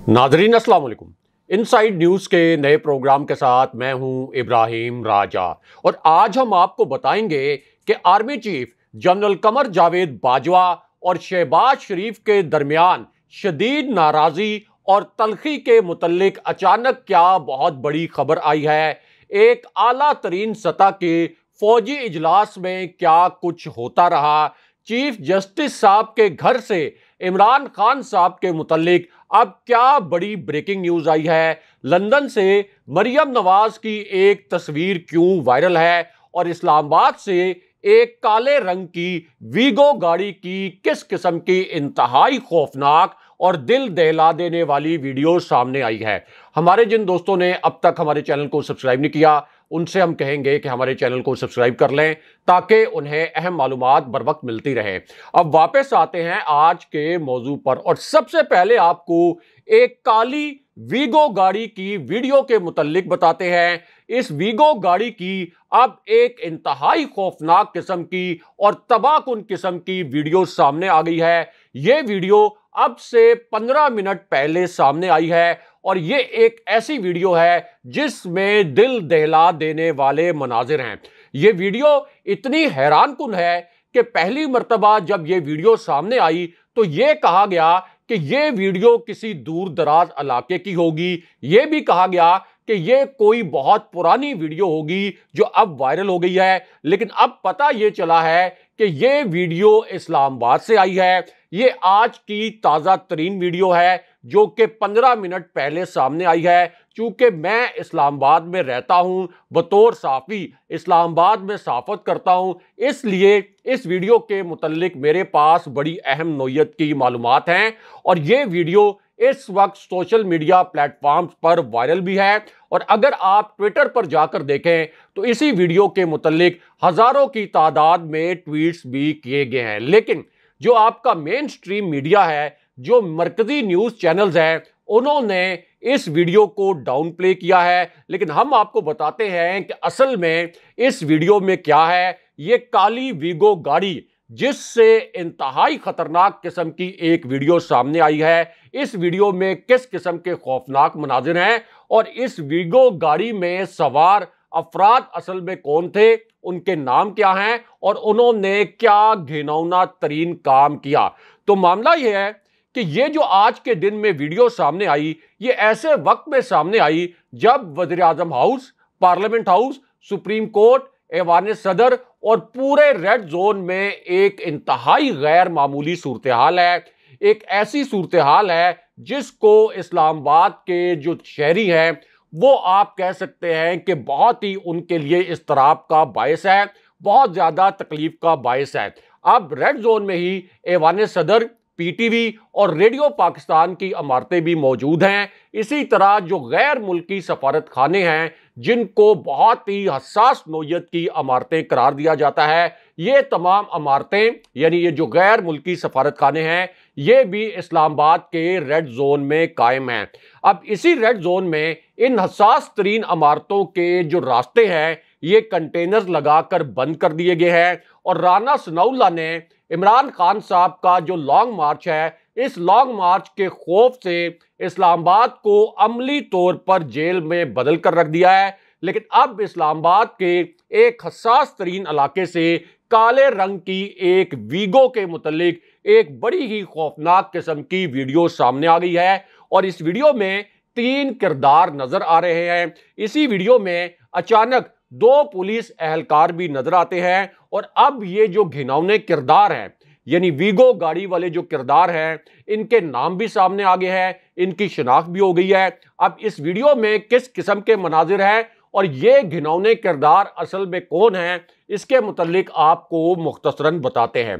नाजरीन अस्सलाम वालेकुम। इनसाइड न्यूज के नए प्रोग्राम के साथ मैं हूं इब्राहिम राजा और आज हम आपको बताएंगे कि army chief general Qamar Javed Bajwa और शहबाज शरीफ के दरमियान शदीद नाराजी और तलखी के मुतल्लिक अचानक क्या बहुत बड़ी खबर आई है। एक आला तरीन सतह के फौजी इजलास में क्या कुछ होता रहा। चीफ जस्टिस साहब के घर से इमरान खान साहब के मुतल्लिक अब क्या बड़ी ब्रेकिंग न्यूज आई है। लंदन से मरियम नवाज की एक तस्वीर क्यों वायरल है और इस्लामाबाद से एक काले रंग की वीगो गाड़ी की किस किस्म की इंतहाई खौफनाक और दिल दहला देने वाली वीडियो सामने आई है। हमारे जिन दोस्तों ने अब तक हमारे चैनल को सब्सक्राइब नहीं किया उनसे हम कहेंगे कि हमारे चैनल को सब्सक्राइब कर लें ताकि उन्हें अहम मालूमात बर वक्त मिलती रहे। अब वापस आते हैं आज के मौजू पर और सबसे पहले आपको एक काली वीगो गाड़ी की वीडियो के मुतल्लिक बताते हैं। इस वीगो गाड़ी की अब एक इंतहाई खौफनाक किस्म की और तबाहकुन किस्म की वीडियो सामने आ गई है। यह वीडियो अब से 15 मिनट पहले सामने आई है और ये एक ऐसी वीडियो है जिसमें दिल दहला देने वाले मनाजिर हैं। ये वीडियो इतनी हैरानकुन है कि पहली मर्तबा जब ये वीडियो सामने आई तो ये कहा गया कि ये वीडियो किसी दूर दराज इलाके की होगी। ये भी कहा गया कि ये कोई बहुत पुरानी वीडियो होगी जो अब वायरल हो गई है, लेकिन अब पता ये चला है कि ये वीडियो इस्लामाबाद से आई है। ये आज की ताज़ा तरीन वीडियो है जो कि 15 मिनट पहले सामने आई है। चूंकि मैं इस्लामाबाद में रहता हूं, बतौर साफ़ी इस्लामाबाद में सहाफ़त करता हूं, इसलिए इस वीडियो के मुतल्लिक मेरे पास बड़ी अहम नौयत की मालूमात हैं और ये वीडियो इस वक्त सोशल मीडिया प्लेटफॉर्म्स पर वायरल भी है। और अगर आप ट्विटर पर जाकर देखें तो इसी वीडियो के मुतल्लिक हजारों की तादाद में ट्वीट्स भी किए गए हैं। लेकिन जो आपका मेन स्ट्रीम मीडिया है, जो मरकजी न्यूज चैनल्स हैं, उन्होंने इस वीडियो को डाउन प्ले किया है। लेकिन हम आपको बताते हैं कि असल में इस वीडियो में क्या है। ये काली वीगो गाड़ी जिससे इंतहाई खतरनाक किस्म की एक वीडियो सामने आई है, इस वीडियो में किस किस्म के खौफनाक मनाजिर हैं और इस वीगो गाड़ी में सवार अफराद असल में कौन थे, उनके नाम क्या हैं और उन्होंने क्या घिनौना तरीन काम किया। तो मामला यह है कि ये जो आज के दिन में वीडियो सामने आई, ये ऐसे वक्त में सामने आई जब वज़ीर आज़म house, parliament house, supreme court, ऐवान सदर और पूरे रेड जोन में एक इंतहाई गैर मामूली सूरत हाल है। एक ऐसी सूरत हाल है जिसको इस्लामाबाद के जो शहरी हैं वो आप कह सकते हैं कि बहुत ही उनके लिए इस्तराब का बायस है, बहुत ज्यादा तकलीफ का बायस है। अब रेड जोन में ही ऐवान सदर, पीटीवी और रेडियो पाकिस्तान की इमारतें भी मौजूद हैं। इसी तरह जो गैर मुल्की सफारत खाने हैं जिनको बहुत ही हसास नौयत की इमारतें करार दिया जाता है, ये तमाम इमारतें यानी ये जो गैर मुल्की सफारत खाने हैं ये भी इस्लामाबाद के रेड जोन में कायम हैं। अब इसी रेड जोन में इन हसास तरीन इमारतों के जो रास्ते हैं ये कंटेनर्स लगाकर बंद कर दिए गए हैं और राना सनाउल्लाह ने इमरान खान साहब का जो लॉन्ग मार्च है, इस लॉन्ग मार्च के खौफ से इस्लामाबाद को अमली तौर पर जेल में बदल कर रख दिया है। लेकिन अब इस्लामाबाद के एक हसास तरीन इलाके से काले रंग की एक वीगो के मुतल्लिक एक बड़ी ही खौफनाक किस्म की वीडियो सामने आ गई है और इस वीडियो में 3 किरदार नजर आ रहे हैं। इसी वीडियो में अचानक 2 पुलिस एहलकार भी नजर आते हैं और अब ये जो घिनौने किरदार हैं यानी वीगो गाड़ी वाले जो किरदार हैं इनके नाम भी सामने आ गए हैं, इनकी शिनाख्त भी हो गई है। अब इस वीडियो में किस किस्म के मनाजिर हैं और ये घिनौने किरदार असल में कौन हैं, इसके मुतल्लिक आपको मुख्तसरन बताते हैं।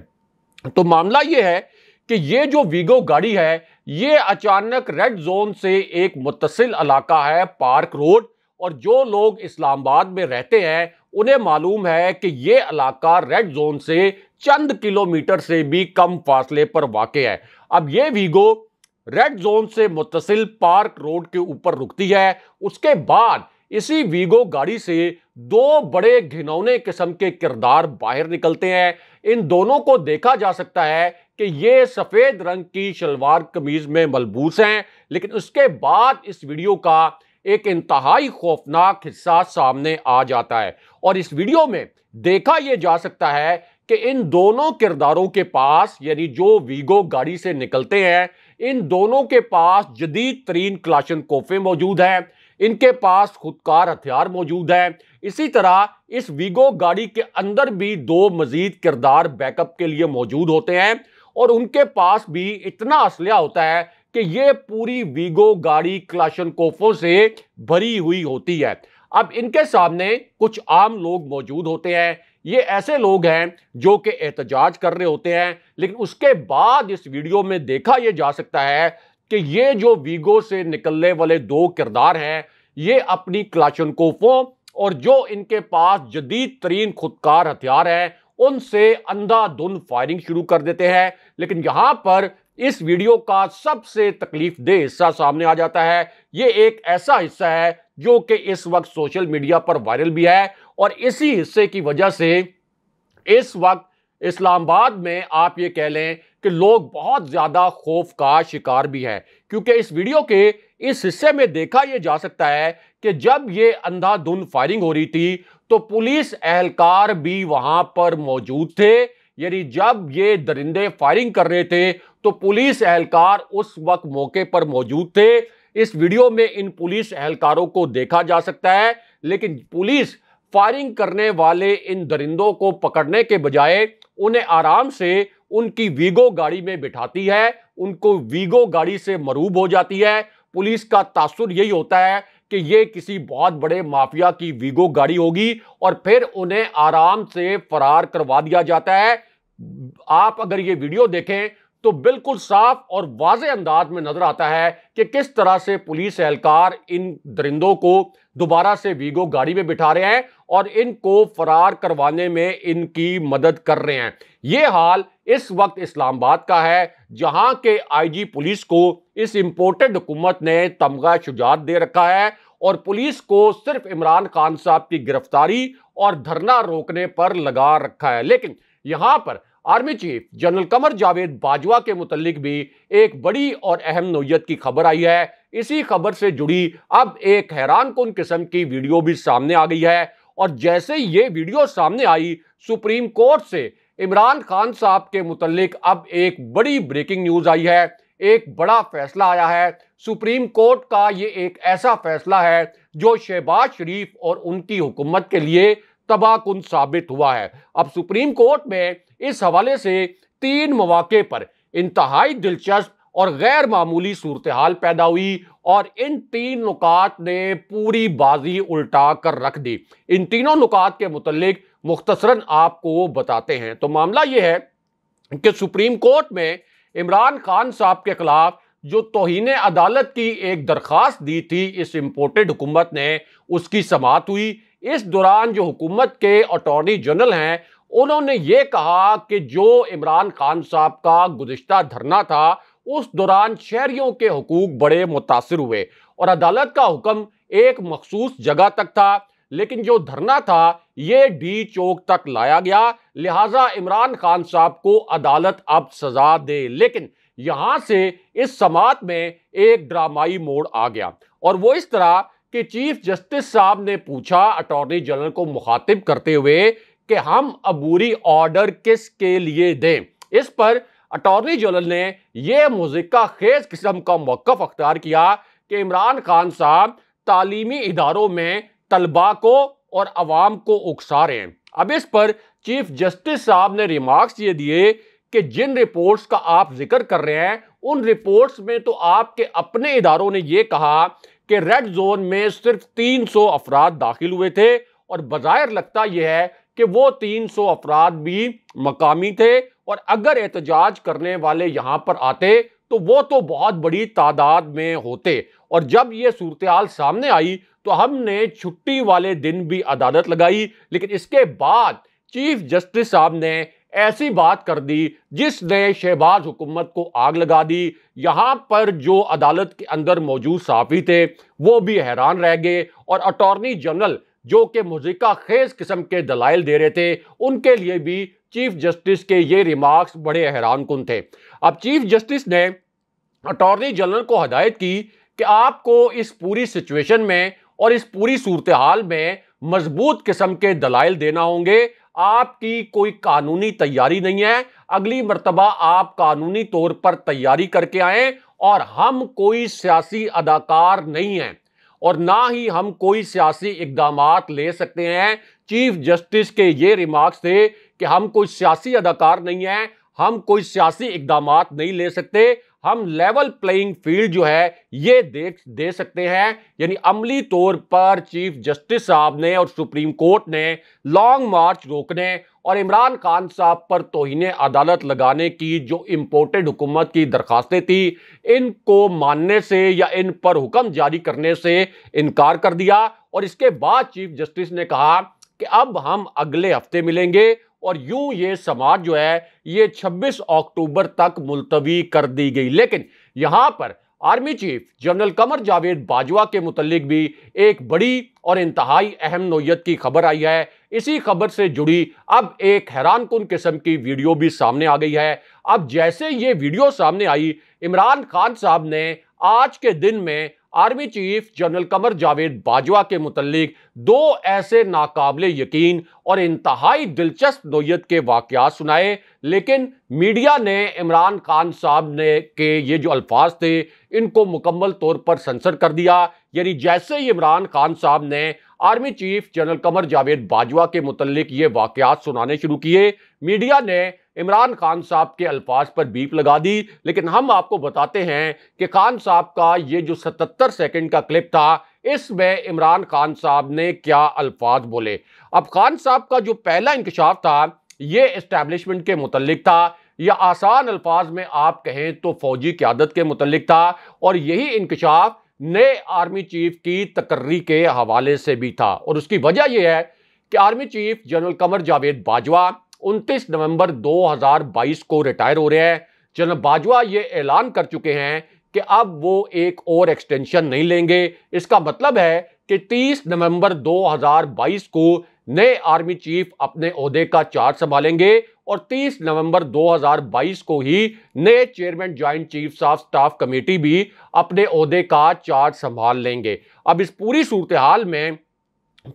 तो मामला ये है कि ये जो वीगो गाड़ी है ये अचानक रेड जोन से एक मुत्तसिल इलाका है पार्क रोड, और जो लोग इस्लामाबाद में रहते हैं उन्हें मालूम है कि ये इलाका रेड जोन से चंद किलोमीटर से भी कम फासले पर वाक़ है। अब ये वीगो रेड जोन से मुत्तसिल पार्क रोड के ऊपर रुकती है, उसके बाद इसी वीगो गाड़ी से दो बड़े घिनौने किस्म के किरदार बाहर निकलते हैं। इन दोनों को देखा जा सकता है कि ये सफेद रंग की शलवार कमीज में मलबूस हैं, लेकिन उसके बाद इस वीडियो का एक इंतहाई खौफनाक हिस्सा सामने आ जाता है और इस वीडियो में देखा यह जा सकता है कि इन दोनों किरदारों के पास, यानी जो वीगो गाड़ी से निकलते हैं, इन दोनों के पास जदीद तरीन क्लाशनकोफे मौजूद हैं, इनके पास खुदकार हथियार मौजूद हैं। इसी तरह इस वीगो गाड़ी के अंदर भी दो मजीद किरदार बैकअप के लिए मौजूद होते हैं और उनके पास भी इतना असलहा होता है कि ये पूरी वीगो गाड़ी क्लाशनकोफों से भरी हुई होती है। अब इनके सामने कुछ आम लोग मौजूद होते हैं। ये ऐसे लोग हैं जो कि एहतजाज कर रहे होते हैं, लेकिन उसके बाद इस वीडियो में देखा यह जा सकता है कि ये जो वीगो से निकलने वाले दो किरदार हैं, ये अपनी क्लाशनकोफों और जो इनके पास जदीद तरीन खुदकार हथियार हैं उनसे अंधाधुंध फायरिंग शुरू कर देते हैं। लेकिन यहां पर इस वीडियो का सबसे तकलीफदेह हिस्सा सामने आ जाता है। ये एक ऐसा हिस्सा है जो कि इस वक्त सोशल मीडिया पर वायरल भी है और इसी हिस्से की वजह से इस वक्त इस्लामाबाद में आप ये कह लें कि लोग बहुत ज्यादा खौफ का शिकार भी हैं, क्योंकि इस वीडियो के इस हिस्से में देखा यह जा सकता है कि जब ये अंधाधुंध फायरिंग हो रही थी तो पुलिस एहलकार भी वहां पर मौजूद थे। यानी जब ये दरिंदे फायरिंग कर रहे थे तो पुलिस एहलकार उस वक्त मौके पर मौजूद थे। इस वीडियो में इन पुलिस एहलकारों को देखा जा सकता है, लेकिन पुलिस फायरिंग करने वाले इन दरिंदों को पकड़ने के बजाय उन्हें आराम से उनकी वीगो गाड़ी में बिठाती है, उनको वीगो गाड़ी से मरूब हो जाती है। पुलिस का तासुर यही होता है कि ये किसी बहुत बड़े माफिया की वीगो गाड़ी होगी और फिर उन्हें आराम से फरार करवा दिया जाता है। आप अगर ये वीडियो देखें तो बिल्कुल साफ और वाज़ेह अंदाज में नजर आता है कि किस तरह से पुलिस एहलकार इन दरिंदों को दोबारा से वीगो गाड़ी में बिठा रहे हैं और इनको फरार करवाने में इनकी मदद कर रहे हैं। ये हाल इस वक्त इस्लामाबाद का है, जहां के आईजी पुलिस को इस इंपोर्टेड हुकूमत ने तमगा शुजात दे रखा है और पुलिस को सिर्फ इमरान खान साहब की गिरफ्तारी और धरना रोकने पर लगा रखा है। लेकिन यहां पर army chief general Qamar Javed Bajwa के मुतल्लिक भी एक बड़ी और अहम नौयत की खबर आई है। इसी खबर से जुड़ी अब एक हैरानकुन किस्म की वीडियो भी सामने आ गई है और जैसे ये वीडियो सामने आई, सुप्रीम कोर्ट से इमरान खान साहब के मुतल्लिक अब एक बड़ी ब्रेकिंग न्यूज आई है, एक बड़ा फैसला आया है। सुप्रीम कोर्ट का ये एक ऐसा फैसला है जो शहबाज शरीफ और उनकी हुकूमत के लिए तबाहकुन साबित हुआ है। अब सुप्रीम कोर्ट में इस हवाले से 3 मौके पर इंतहाई दिलचस्प और गैर मामूली सूरत हाल पैदा हुई और इन 3 नुकात ने पूरी बाजी उल्टा कर रख दी। इन तीनों नुकात के मुतल्लिक मुख्तसरन आपको बताते हैं। तो मामला यह है कि सुप्रीम कोर्ट में इमरान खान साहब के खिलाफ जो तौहीन अदालत की एक दरखास्त दी थी इस इंपोर्टेड हुकूमत ने, उसकी समाअत हुई। इस दौरान जो हुकूमत के अटॉर्नी जनरल हैं उन्होंने ये कहा कि जो इमरान खान साहब का गुज़िश्ता धरना था उस दौरान शहरियों के हुकूक बड़े मुतासिर हुए और अदालत का हुक्म एक मखसूस जगह तक था, लेकिन जो धरना था ये डी चौक तक लाया गया। लिहाजा इमरान खान साहब को अदालत अब सजा दे। लेकिन यहां से इस समाअत में एक ड्रामाई मोड़ आ गया और वो इस तरह कि चीफ जस्टिस साहब ने पूछा अटॉर्नी जनरल को मुखातिब करते हुए कि हम अबूरी ऑर्डर किसके लिए दें। इस पर अटॉर्नी जनरल ने यह मुज़िक्का खेज किस्म का मौक़िफ़ अख्तियार किया कि इमरान खान साहब तालीमी इदारों में तलबा को और अवाम को उकसा रहे हैं। अब इस पर चीफ जस्टिस साहब ने रिमार्क्स ये दिए कि जिन रिपोर्ट्स का आप जिक्र कर रहे हैं उन रिपोर्ट्स में तो आपके अपने इदारों ने यह कहा कि रेड जोन में सिर्फ 300 अफराद दाखिल हुए थे और बज़ाहिर लगता यह है कि वो 300 अफराद भी मकामी थे और अगर एहतजाज करने वाले यहां पर आते तो वो तो बहुत बड़ी तादाद में होते। और जब ये सूरत हाल सामने आई तो हमने छुट्टी वाले दिन भी अदालत लगाई, लेकिन इसके बाद चीफ जस्टिस साहब ने ऐसी बात कर दी जिसने शहबाज हुकूमत को आग लगा दी। यहां पर जो अदालत के अंदर मौजूद सहाफी थे वो भी हैरान रह गए और अटॉर्नी जनरल जो कि मुज़िका खेज किस्म के दलाइल दे रहे थे उनके लिए भी चीफ जस्टिस के ये रिमार्क्स बड़े हैरानकुन थे। अब चीफ जस्टिस ने अटॉर्नी जनरल को हदायत की कि आपको इस पूरी सिचुएशन में और इस पूरी सूरत हाल में मजबूत किस्म के दलाइल देना होंगे। आपकी कोई कानूनी तैयारी नहीं है, अगली मर्तबा आप कानूनी तौर पर तैयारी करके आए। और हम कोई सियासी अदाकार नहीं हैं और ना ही हम कोई सियासी इकदामात ले सकते हैं। चीफ जस्टिस के ये रिमार्क्स थे कि हम कोई सियासी अदाकार नहीं हैं, हम कोई सियासी इकदामात नहीं ले सकते, हम लेवल प्लेइंग फील्ड जो है ये दे सकते हैं। यानी अमली तौर पर चीफ जस्टिस साहब ने और सुप्रीम कोर्ट ने लॉन्ग मार्च रोकने और इमरान खान साहब पर तौहीने अदालत लगाने की जो इंपोर्टेड हुकूमत की दरखास्तें थी इनको मानने से या इन पर हुक्म जारी करने से इनकार कर दिया। और इसके बाद चीफ जस्टिस ने कहा कि अब हम अगले हफ्ते मिलेंगे और यूं ये समाज जो है ये 26 अक्टूबर तक मुलतवी कर दी गई। लेकिन यहां पर army chief general Qamar Javed Bajwa के मुतल्लिक भी एक बड़ी और इंतहाई अहम नोयत की खबर आई है। इसी खबर से जुड़ी अब एक हैरानकुन किस्म की वीडियो भी सामने आ गई है। अब जैसे ये वीडियो सामने आई, इमरान खान साहब ने आज के दिन में army chief general Qamar Javed Bajwa के मुतल्लिक दो ऐसे नाकाबिले यकीन और इंतहाई दिलचस्प नोयत के वाकयात सुनाए। लेकिन मीडिया ने इमरान खान साहब ने के ये जो अल्फाज थे इनको मुकम्मल तौर पर सेंसर कर दिया। यानी जैसे ही इमरान खान साहब ने army chief general Qamar Javed Bajwa के मुतल्लिक ये वाकयात सुनाने शुरू किए, मीडिया ने इमरान खान साहब के अल्फाज पर बीप लगा दी। लेकिन हम आपको बताते हैं कि खान साहब का ये जो 77 सेकंड का क्लिप था इसमें इमरान खान साहब ने क्या अल्फाज बोले। अब खान साहब का जो पहला इंकशाफ था ये एस्टैब्लिशमेंट के मुतल्लिक था, या आसान अल्फाज में आप कहें तो फौजी क़यादत के मुतल्लिक था। और यही इंकशाफ नए आर्मी चीफ की तकर्री के हवाले से भी था। और उसकी वजह यह है कि army chief general Qamar Javed Bajwa 29 नवंबर 2022 को रिटायर हो रहे हैं। जनरल बाजवा ये ऐलान कर चुके हैं कि अब वो एक और एक्सटेंशन नहीं लेंगे। इसका मतलब है कि 30 नवंबर 2022 को नए आर्मी चीफ अपने ओहदे का चार्ज संभालेंगे और 30 नवंबर 2022 को ही नए chairman joint chiefs of staff committee भी अपने ओहदे का चार्ज संभाल लेंगे। अब इस पूरी सूरत हाल में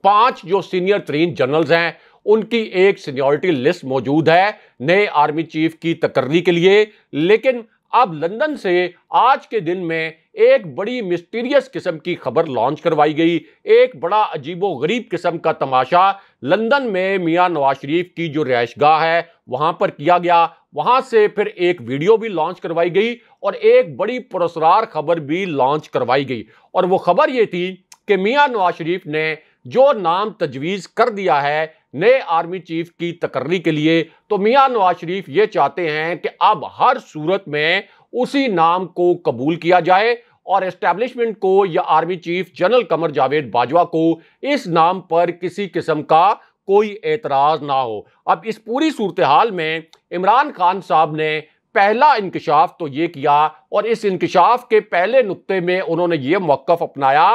5 जो सीनियर तरीन जनरल्स हैं उनकी एक सीनियरिटी लिस्ट मौजूद है नए आर्मी चीफ की तकर्री के लिए। लेकिन अब लंदन से आज के दिन में एक बड़ी मिस्टीरियस किस्म की खबर लॉन्च करवाई गई। एक बड़ा अजीबो गरीब किस्म का तमाशा लंदन में मियां नवाज शरीफ की जो रिहाइशगाह है वहां पर किया गया। वहां से फिर एक वीडियो भी लॉन्च करवाई गई और एक बड़ी पुरस्कार खबर भी लॉन्च करवाई गई। और वो खबर ये थी कि मियां नवाज शरीफ ने जो नाम तजवीज़ कर दिया है नए आर्मी चीफ की तकर्री के लिए, तो मियां नवाज शरीफ ये चाहते हैं कि अब हर सूरत में उसी नाम को कबूल किया जाए और एस्टैब्लिशमेंट को या army chief general Qamar Javed Bajwa को इस नाम पर किसी किस्म का कोई एतराज ना हो। अब इस पूरी सूरत हाल में इमरान खान साहब ने पहला इंकशाफ तो ये किया और इस इंकशाफ के पहले नुक्ते में उन्होंने ये मौक़िफ़ अपनाया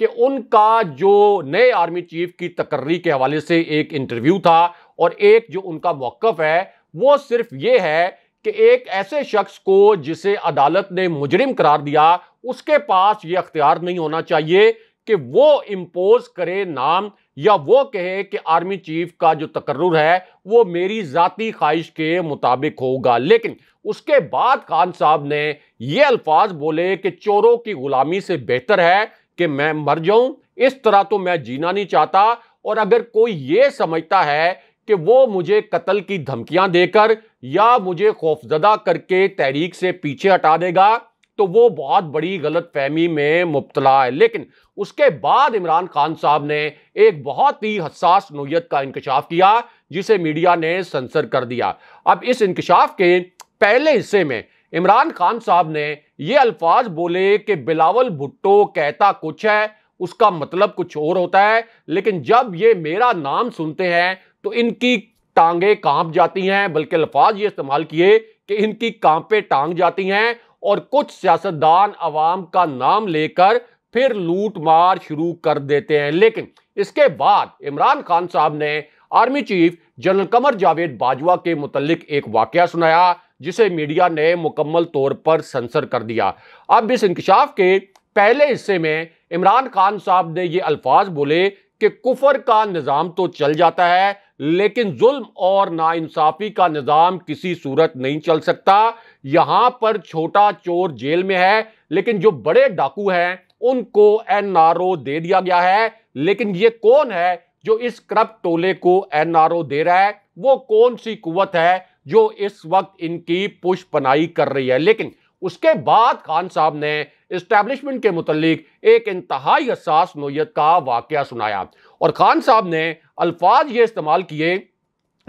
कि उनका जो नए आर्मी चीफ की तकर्री के हवाले से एक इंटरव्यू था और एक जो उनका मौक़िफ़ है वो सिर्फ ये है कि एक ऐसे शख्स को जिसे अदालत ने मुजरिम करार दिया उसके पास ये अख्तियार नहीं होना चाहिए कि वो इम्पोज करे नाम या वो कहे कि आर्मी चीफ का जो तकर्रुर है वो मेरी ज़ाती ख्वाहिश के मुताबिक होगा। लेकिन उसके बाद खान साहब ने ये अल्फाज बोले कि चोरों की गुलामी से बेहतर है कि मैं मर जाऊं, इस तरह तो मैं जीना नहीं चाहता। और अगर कोई ये समझता है कि वो मुझे कत्ल की धमकियां देकर या मुझे खौफजदा करके तहरीक से पीछे हटा देगा तो वो बहुत बड़ी गलतफहमी में मुब्तला है। लेकिन उसके बाद इमरान खान साहब ने एक बहुत ही हसास नोयत का इंकशाफ किया जिसे मीडिया ने सेंसर कर दिया। अब इस इंकशाफ के पहले हिस्से में इमरान खान साहब ने ये अल्फाज बोले कि बिलावल भुट्टो कहता कुछ है उसका मतलब कुछ और होता है, लेकिन जब ये मेरा नाम सुनते हैं तो इनकी टांगे कांप जाती हैं, बल्कि अल्फाज ये इस्तेमाल किए कि इनकी कांपे टांग जाती हैं और कुछ सियासतदान अवाम का नाम लेकर फिर लूट मार शुरू कर देते हैं। लेकिन इसके बाद इमरान खान साहब ने army chief general Qamar Javed Bajwa के मुतल्लिक एक वाकया सुनाया, जिसे मीडिया ने मुकम्मल तौर पर सेंसर कर दिया। अब इस इंकशाफ के पहले हिस्से में इमरान खान साहब ने ये अल्फाज बोले कि कुफर का निज़ाम तो चल जाता है, लेकिन जुल्म और नाइंसाफी का निज़ाम किसी सूरत नहीं चल सकता। यहां पर छोटा चोर जेल में है, लेकिन जो बड़े डाकू हैं उनको एनआरओ दे दिया गया है। लेकिन ये कौन है जो इस करप्ट टोले को एनआरओ दे रहा है? वो कौन सी कुव्वत है जो इस वक्त इनकी पुष्पनाई कर रही है? लेकिन उसके बाद खान साहब ने एस्टैब्लिशमेंट के मुतल्लिक एक इंतहाई हसास नोयत का वाकया सुनाया और खान साहब ने अल्फाज ये इस्तेमाल किए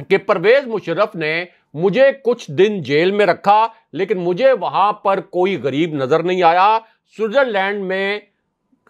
कि परवेज मुशर्रफ ने मुझे कुछ दिन जेल में रखा, लेकिन मुझे वहां पर कोई गरीब नजर नहीं आया। स्विट्जरलैंड में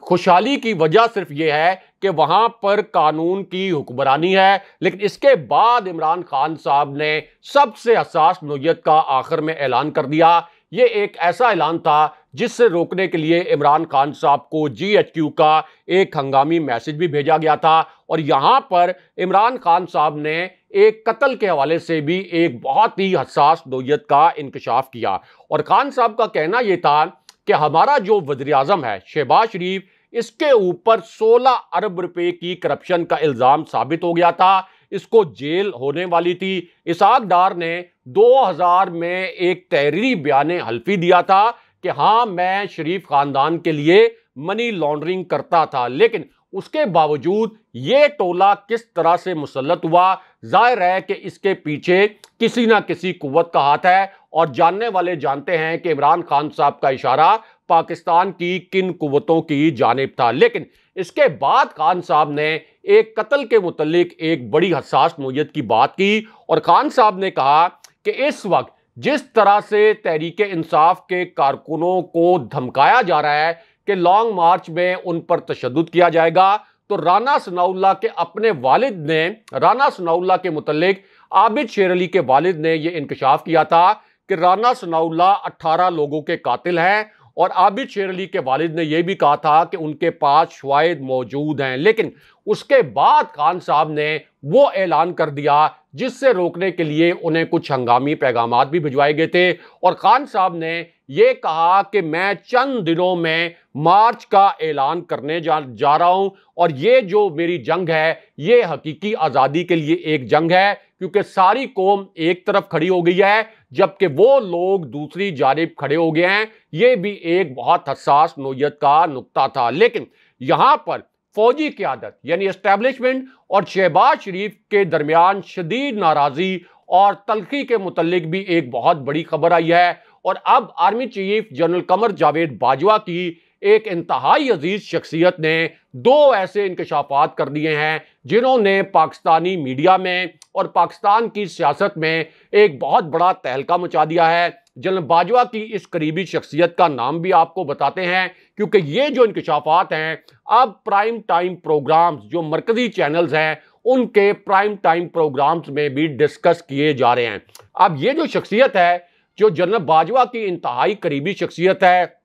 खुशहाली की वजह सिर्फ यह है कि वहां पर कानून की हुक्मरानी है। लेकिन इसके बाद इमरान खान साहब ने सबसे हसास नोयत का आखिर में ऐलान कर दिया। यह एक ऐसा ऐलान था जिससे रोकने के लिए इमरान खान साहब को जीएचक्यू का एक हंगामी मैसेज भी भेजा गया था और यहां पर इमरान खान साहब ने एक कत्ल के हवाले से भी एक बहुत ही हसास नोयत का इंकशाफ किया। और खान साहब का कहना यह था कि हमारा जो वज़ीर आज़म है शहबाज शरीफ, इसके ऊपर 16 अरब रुपए की करप्शन का इल्जाम साबित हो गया था। इसको जेल होने वाली थी। इसहाक डार ने 2000 में एक तहरीरी बयान हल्फी दिया था कि हाँ, मैं शरीफ खानदान के लिए मनी लॉन्ड्रिंग करता था। लेकिन उसके बावजूद ये टोला किस तरह से मुसल्लत हुआ, जाहिर है कि इसके पीछे किसी ना किसी कुव्वत का हाथ है और जानने वाले जानते हैं कि इमरान खान साहब का इशारा पाकिस्तान की किन कुव्वतों की जानिब था। लेकिन इसके बाद खान साहब ने एक कत्ल के मुतल्लिक एक बड़ी हसास नोयत की बात की और खान साहब ने कहा कि इस वक्त जिस तरह से तहरीक इंसाफ के कारकुनों को धमकाया जा रहा है कि लॉन्ग मार्च में उन पर तशद्दुद किया जाएगा, तो राना सनाउल्लाह के अपने वालिद ने, राना सनाउल्लाह के मुतल्लिक आबिद शेर अली के वालिद ने यह इंकशाफ किया था कि राना सनाउल्लाह 18 लोगों के कातिल हैं और आबिद शेर अली के वालिद ने यह भी कहा था कि उनके पास शवाहिद मौजूद हैं। लेकिन उसके बाद खान साहब ने वो ऐलान कर दिया जिससे रोकने के लिए उन्हें कुछ हंगामी पैगामात भी भिजवाए गए थे और खान साहब ने यह कहा कि मैं चंद दिनों में मार्च का ऐलान करने जा रहा हूं और ये जो मेरी जंग है ये हकीकी आज़ादी के लिए एक जंग है, क्योंकि सारी कौम एक तरफ खड़ी हो गई है जबकि वो लोग दूसरी जानिब खड़े हो गए हैं। ये भी एक बहुत हसास नोयत का नुक्ता था। लेकिन यहां पर फौजी क़यादत यानी एस्टैब्लिशमेंट और शहबाज शरीफ के दरमियान शदीद नाराज़ी और तलखी के मुतल्लिक भी एक बहुत बड़ी खबर आई है और अब army chief general Qamar Javed Bajwa की एक इंतहाई अजीज शख्सियत ने दो ऐसे इंकशाफात कर दिए हैं जिन्होंने पाकिस्तानी मीडिया में और पाकिस्तान की सियासत में एक बहुत बड़ा तहलका मचा दिया है। जनरल बाजवा की इस करीबी शख्सियत का नाम भी आपको बताते हैं, क्योंकि ये जो इंकशाफात हैं अब प्राइम टाइम प्रोग्राम्स जो मरकजी चैनल्स हैं उनके प्राइम टाइम प्रोग्राम्स में भी डिस्कस किए जा रहे हैं। अब ये जो शख्सियत है जो जनरल बाजवा की इंतहाई करीबी शख्सियत है,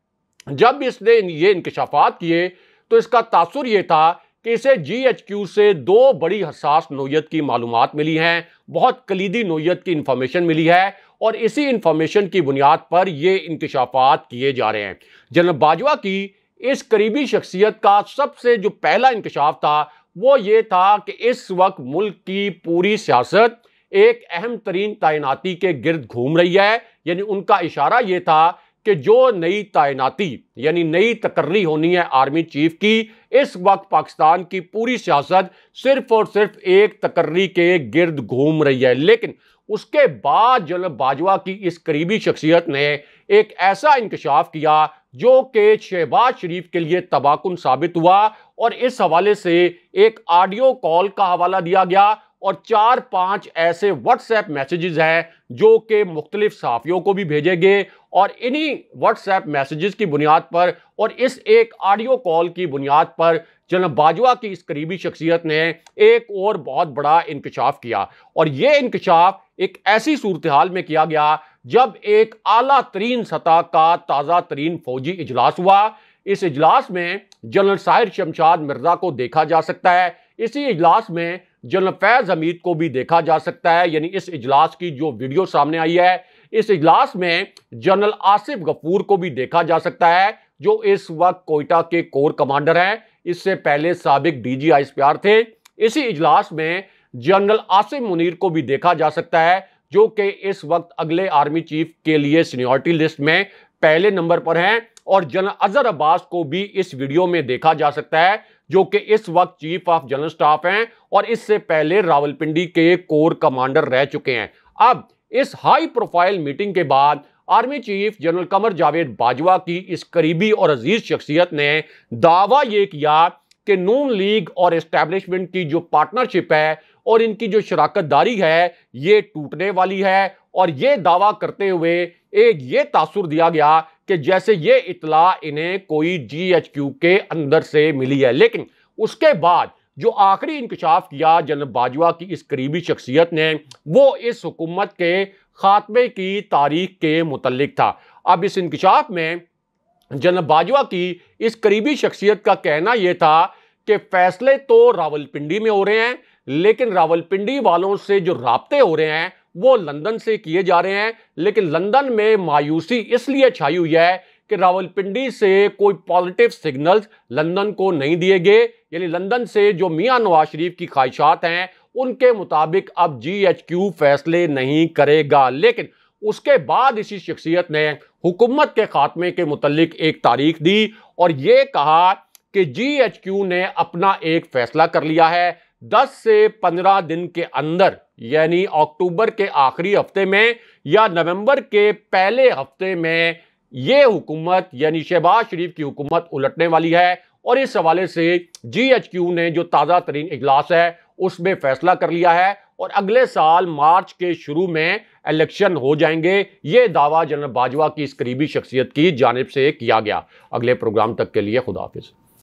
जब इसने ये इंकशाफात किए तो इसका तासुर ये था कि इसे जीएचक्यू से दो बड़ी हसास नोयत की मालूमात मिली हैं, बहुत कलीदी नोयत की इंफॉर्मेशन मिली है और इसी इंफॉर्मेशन की बुनियाद पर ये इंकशाफात किए जा रहे हैं। जनरल बाजवा की इस करीबी शख्सियत का सबसे जो पहला इंकशाफ था वो ये था कि इस वक्त मुल्क की पूरी सियासत एक अहम तरीन तैनाती के गिर्द घूम रही है। यानी उनका इशारा ये था कि जो नई तैनाती यानी नई तकर्री होनी है आर्मी चीफ की, इस वक्त पाकिस्तान की पूरी सियासत सिर्फ और सिर्फ एक तकर्री के गिर्द घूम रही है। लेकिन उसके बाद जनरल बाजवा की इस करीबी शख्सियत ने एक ऐसा इंकशाफ किया जो कि शहबाज शरीफ के लिए तबाहकुन साबित हुआ और इस हवाले से एक ऑडियो कॉल का हवाला दिया गया और 4-5 ऐसे व्हाट्सएप मैसेजेस हैं जो कि मुख्तलिफ सहाफ़ियों को भी भेजे गए और इन्हीं व्हाट्सएप मैसेजेस की बुनियाद पर और इस एक ऑडियो कॉल की बुनियाद पर जनाब बाजवा की इस करीबी शख्सियत ने एक और बहुत बड़ा इंकशाफ किया। और यह इंकशाफ एक ऐसी सूरत हाल में किया गया जब एक आला तरीन सतह का ताज़ा तरीन फौजी इजलास हुआ। इस इजलास में जनरल साहिर शमशाद मिर्जा को देखा जा सकता है। इसी इजलास में जनरल फैज हमीद को भी देखा जा सकता है। यानी इस इजलास की जो वीडियो सामने आई है, इस इजलास में जनरल आसिफ गफूर को भी देखा जा सकता है जो इस वक्त कोयटा के कोर कमांडर हैं। इससे पहले साबिक डीजी आईएसपीआर थे। इसी इजलास में जनरल आसिम मुनीर को भी देखा जा सकता है जो कि इस वक्त अगले आर्मी चीफ के लिए सीनियरिटी लिस्ट में पहले नंबर पर हैं। और जनरल अजहर अब्बास को भी इस वीडियो में देखा जा सकता है जो कि इस वक्त चीफ ऑफ जनरल स्टाफ हैं और इससे पहले रावलपिंडी के कोर कमांडर रह चुके हैं। अब इस हाई प्रोफाइल मीटिंग के बाद army chief general Qamar Javed Bajwa की इस करीबी और अजीज शख्सियत ने दावा यह किया कि नून लीग और एस्टैब्लिशमेंट की जो पार्टनरशिप है और इनकी जो शराकतदारी है ये टूटने वाली है। और ये दावा करते हुए एक ये तासुर दिया गया कि जैसे ये इतला इन्हें कोई GHQ के अंदर से मिली है। लेकिन उसके बाद जो आखिरी इंकशाफ किया जनरल बाजवा की इस करीबी शख्सियत ने, वो इस हुकूमत के खात्मे की तारीख के मुतल्लिक था। अब इस इंकशाफ में जनरल बाजवा की इस करीबी शख्सियत का कहना यह था कि फैसले तो रावलपिंडी में हो रहे हैं, लेकिन रावलपिंडी वालों से जो राब्ते हो रहे हैं वो लंदन से किए जा रहे हैं। लेकिन लंदन में मायूसी इसलिए छाई हुई है कि रावलपिंडी से कोई पॉजिटिव सिग्नल्स लंदन को नहीं दिए गए। यानी लंदन से जो मियां नवाज शरीफ की ख्वाहिशात हैं उनके मुताबिक अब GHQ फैसले नहीं करेगा। लेकिन उसके बाद इसी शख्सियत ने हुकूमत के खात्मे के मुतल्लिक एक तारीख दी और यह कहा कि GHQ ने अपना एक फैसला कर लिया है। 10 से 15 दिन के अंदर, यानी अक्टूबर के आखिरी हफ्ते में या नवंबर के पहले हफ्ते में यह हुकूमत यानी शहबाज शरीफ की हुकूमत उलटने वाली है। और इस हवाले से GHQ ने जो ताज़ा तरीन इजलास है उसमें फैसला कर लिया है और अगले साल मार्च के शुरू में इलेक्शन हो जाएंगे। ये दावा जनरल बाजवा की इस करीबी शख्सियत की जानिब से किया गया। अगले प्रोग्राम तक के लिए खुदा हाफिज।